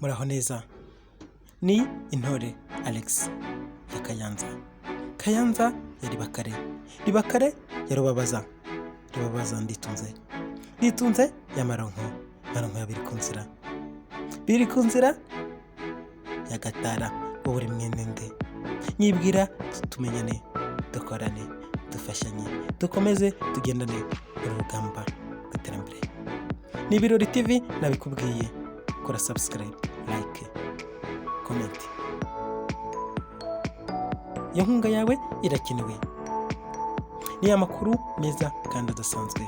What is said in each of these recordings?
muraho neza. Ni Intore Alex ya Kayanza. Kayanza ya Ribakare, Ribakare ya Rubabaza, Rubabaza Nditunze, Nditunze ya Maronko, Maronko ya Birikunzira, Birikunzira ya Gatara. Wowe uri mwene nde? Nyibwira tumenyane, dukorane, dufashanye, dukomeze tugendane urugamba rw'iterambere. Ni Ibirori TV nabikubwiye. Kora subscribe, like, comment. Iyo nkunga yawe irakenewe. Ni amakuru meza kandi adasanzwe.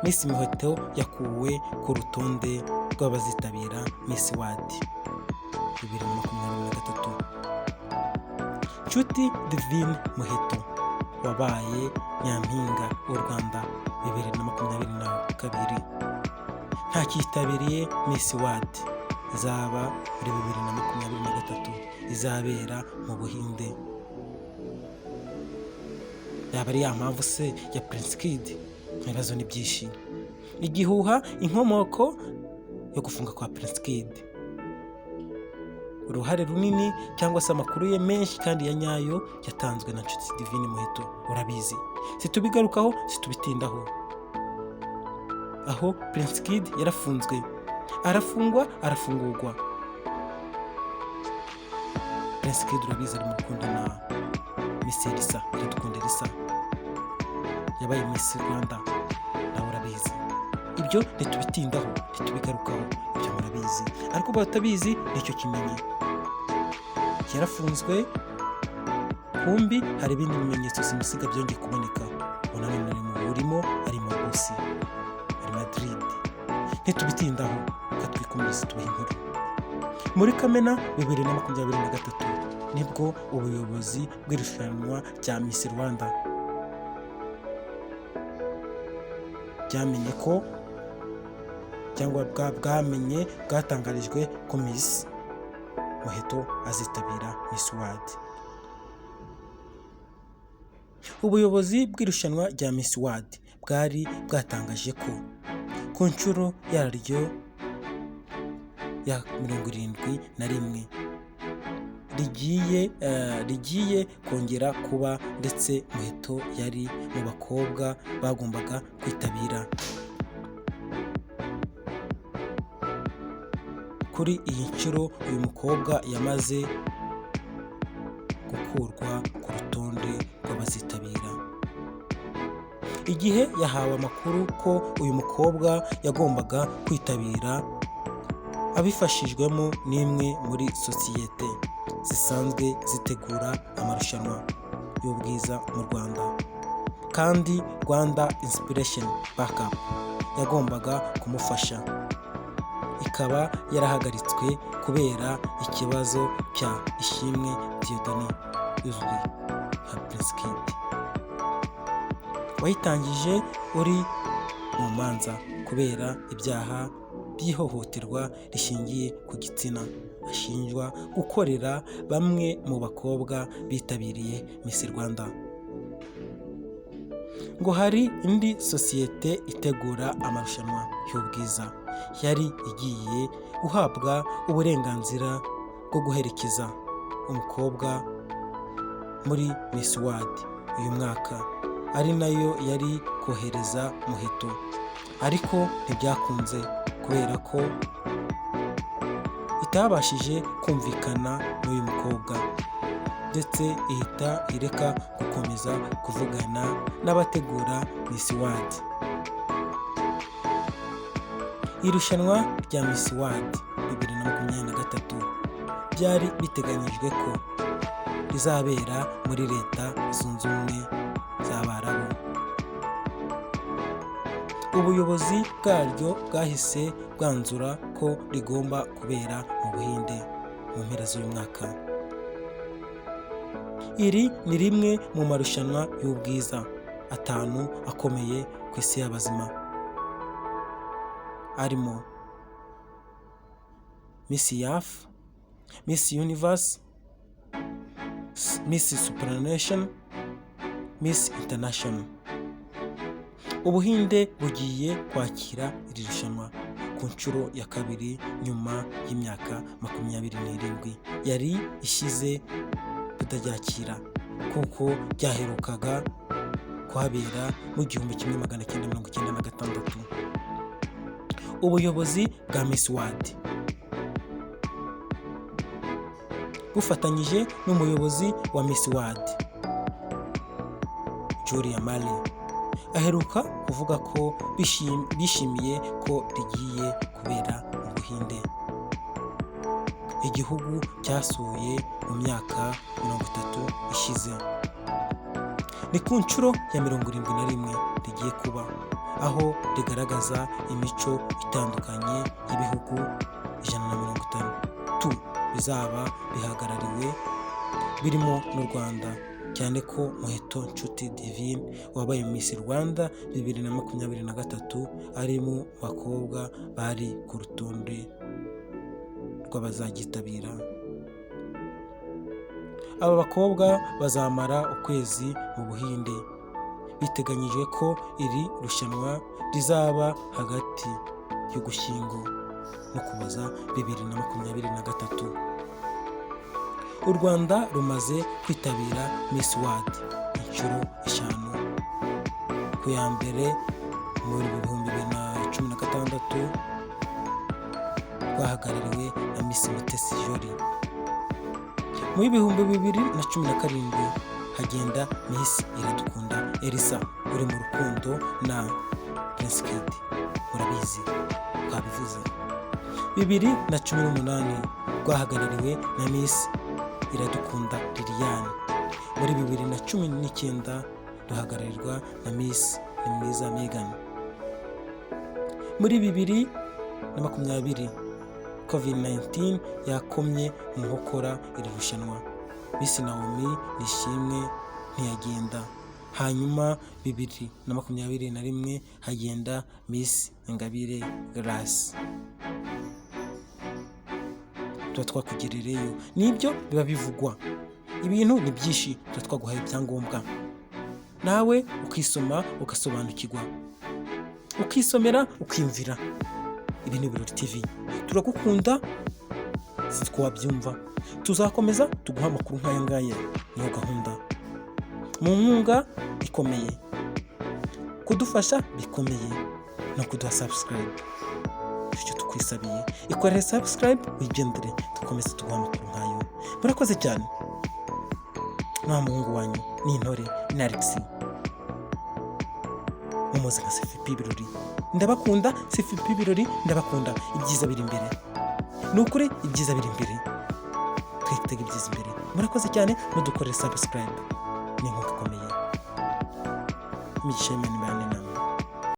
Miss Muheto yakuwe ku rutonde rw'abazitabira Miss World 2023. Nshuti Divine Muheto wabaye Nyampinga w'u Rwanda 2022 ntakitabiriye Miss World izaba muri 2023 izabera mu Buhinde. Yaba ari ya mpamvu se ya Prince Kid? Ibibazo ni byinshi. Igihuha inkomoko yo gufunga kwa Prince Kid, uruhare runini cyangwa se amakuru ye menshi kandi ya nyayo yatanzwe na Nshuti Divine Muheto. Urabizi, situbigarukaho situbitindaho. Aho Prince Kid yarafunzwe, arafungwa, arafungurwa. Prince Kid urabizi ari mu rukundo na Miss Elisa, Iradukunda Elisa yabaye Miss Rwanda, nawe urabizi. Ibyo ntitubitindaho, ntitubigarukaho, ibyo murabizi. Ariko batabizi nicyo kimenye. Yarafunzwe, kumbi hari ibindi bimenyetso simusiga byongeye kuboneka. Unanone urimo ari mu Busi, ari Madrid. Ntitubitindaho, katwikomeze tubahe inkuru. Muri Kamena 2023 nibwo ubuyobozi bw'irushanwa rya Miss Rwanda byamenye ko cyangwa bwatangarijwe ko Miss Muheto azitabira Miss World. Ubuyobozi bw'irushanwa rya Miss World bwari bwatangaje ko ku nshuro yaryo ya 71 rigiye kongera kuba, ndetse Muheto yari mu bakobwa bagombaga kwitabira. Kuri iyi nshuro uyu mukobwa yamaze gukurwa ku rutonde rw'abazitabira. Igihe yahawe amakuru ko uyu mukobwa yagombaga kwitabira, abifashijwemo n'imwe muri sosiyete zisanzwe zitegura amarushanwa y'ubwiza mu Rwanda, kandi Rwanda Inspiration Backup yagombaga kumufasha, ikaba yarahagaritswe kubera ikibazo cya Ishimwe Dieudonné uzwi nka Prince Kid, wayitangije uri mu manza kubera ibyaha by'ihohoterwa rishingiye ku gitsina ashinjwa gukorera bamwe mu bakobwa bitabiriye Miss Rwanda. Ngo hari indi sosiyete itegura amarushanwa y'ubwiza yari igiye guhabwa uburenganzira bwo guherekeza umukobwa muri Miss World uyu mwaka, ari nayo yari kohereza Muheto, ariko ntibyakunze kubera ko itabashije kumvikana n'uyu mukobwa, ndetse ihita ireka gukomeza kuvugana n'abategura Miss World. Irushanwa rya Miss World 2023 byari biteganyijwe ko rizabera muri Leta Zunze Ubumwe z'Abarabu. Ubuyobozi bwaryo bwahise bwanzura ko rigomba kubera mu Buhinde mu mpera z'uyu mwaka. Iri ni rimwe mu marushanwa y'ubwiza 5 akomeye ku isi y'abazima, arimo Miss Earth, Miss Universe, Miss Supranational, Miss International. Ubuhinde bugiye kwakira iri rushanwa ku nshuro ya kabiri nyuma y'imyaka 27 yari ishize kutaryakira, kuko byaherukaga kuhabera mu 1996. Ubuyobozi bwa Miss World bufatanyije n'umuyobozi wa Miss World Julia Mali aheruka kuvuga ko bishimiye ko rigiye kubera mu Buhinde, igihugu cyasuye mu myaka 30 ishize. Ni ku nshuro ya 71 rigiye kuba, aho rigaragaza imico itandukanye y'ibihugu 150 bizaba bihagarariwe, birimo n'u Rwanda, cyane ko Muheto Nshuti Divine wabaye Miss Rwanda 2023 ari mu bakobwa bari ku rutonde rw'abazagitabira. Aba bakobwa bazamara ukwezi mu Buhinde. Biteganyijwe ko iri rushanwa rizaba hagati y'Ugushyingo n'Ukuboza 2023. U Rwanda rumaze kwitabira Miss World inshuro 5. Ku ya mbere muri 2016 rwahagarariwe na Miss Mutesi Jolly. Mu 2017 hagenda Miss Iradukunda Elsa uri mu rukundo na Prince Kid, murabizi twabivuze. 2018 rwahagarariwe na Miss Iradukunda Liliane. Muri 2019 ruhagararirwa na Miss Nimwiza Megan. Muri 2020 COVID-19 yakomye mu nkokora iri rushanwa. Miss Naomi Nishimwe ntiyagenda. Hanyuma 2021 hagenda Miss Ingabire Grace. Tuba twakugerereyo, nibyo biba bivugwa, ibintu ni byinshi, tuba twaguhaye ibyangombwa, nawe ukisoma ugasobanukirwa, ukisomera ukiyumvira. Ibi ni Birori TV, turagukunda, sitwo wabyumva. Tuzakomeza tuguha amakuru nk'aya ngaya, niyo gahunda. Mu nkunga ikomeye, kudufasha bikomeye, no kuduha subscribe. Icyo tukwisabiye, ikorere subscribe wigendere, dukomeze tuguha amakuru nk'ayo. Murakoze cyane. Nta muhungu wanyu ni Intore na Alex umuze nka CFP Birori. Ndabakunda CFP Birori, ndabakunda. Ibyiza biri imbere, ni ukuri ibyiza biri imbere, twitega ibyiza imbere. Murakoze cyane, mudukorere subscribe, ni inkunga ikomeye. Imigisha y'Imana ibane